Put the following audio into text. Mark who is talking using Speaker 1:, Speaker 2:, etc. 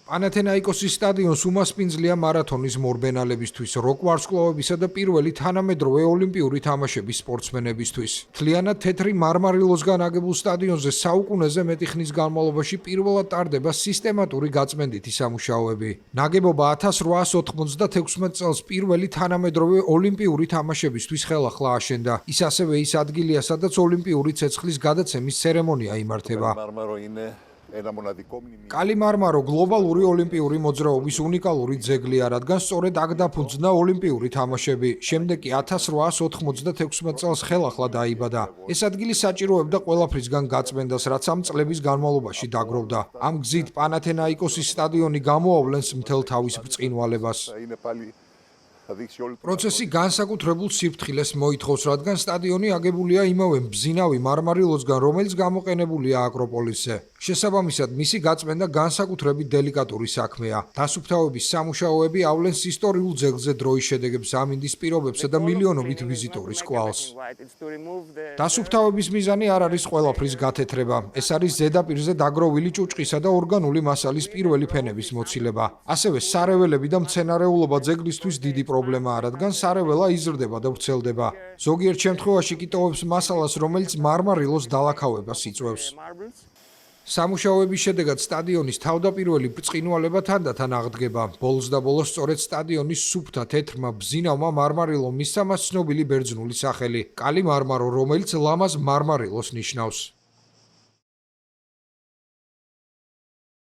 Speaker 1: პანათენაიკოსის სტადიონს უმასპინძლია მარათონის მორბენალებისთვის, როკვარსკვლავებისა და პირველი თანამედროვე ოლიმპიური თამაშების სპორტსმენებისთვის. მთლიანად თეთრი მარმარილოსგან აგებულ სტადიონზე საუკუნეზე მეტი ხნის განმავლობაში პირველად ტარდება სისტემატური გაწმენდითი სამუშაოები. ნაგებობა 1896 წელს პირველი თანამედროვე ოლიმპიური თამაშებისთვის ხელახლა აშენდა. ის ასევე ის ადგილია, სადაც ოლიმპიური ცეცხლის გადაცემის ცერემონია იმართება. კალი მარმარო გლობალური ოლიმპიური მოძრაობის უნიკალური ძეგლია, რადგან სწორედ აქ დაფუძნდა ოლიმპიური თამაშები. შემდეგ კი 1896 წელს ხელახლა დაიბადა. ეს ადგილი საჭიროებდა ყველაფრისგან გაწმენდას, რაც ამ წლების განმავლობაში დაგროვდა. ამ გზით პანათენაიკოსის სტადიონი გამოავლენს მთელ თავის ბრწყინვალებას. პროცესი განსაკუთრებულ სიფრთხილეს მოითხოვს, რადგან სტადიონი აგებულია იმავე მბზინავი მარმარილოსგან, რომელიც გამოყენებულია აკროპოლისზე. შესაბამისად, მისი გაწმენდა განსაკუთრებით დელიკატური საქმეა. დასუფთავების სამუშაოები ავლენს ისტორიულ ძეგლზე დროის შედეგებს, ამინდის პირობებსა და მილიონობით ვიზიტორის კვალს. დასუფთავების მიზანი არ არის ყველაფრის გათეთრება. ეს არის ზედაპირზე დაგროვილი ჭუჭყისა და ორგანული მასალის პირველი ფენების მოცილება. ასევე სარეველები და მცენარეულობა ძეგლისთვის დიდი პრობლემაა, რადგან სარეველა იზრდება და ვრცელდება. ზოგიერთ შემთხვევაში კი ტოვებს მასალას, რომელიც მარმარილოს დალაქავებას იწვევს. სამუშაოების შედეგად სტადიონის თავდაპირველი ბრწყინვალება თანდათან აღდგება. ბოლოს და ბოლოს სწორედ სტადიონის სუფთა თეთრმა ბზინავმა მარმარილომ მისცა მას ცნობილი ბერძნული სახელი კალი მარმარო, რომელიც ლამაზ მარმარილოს ნიშნავს.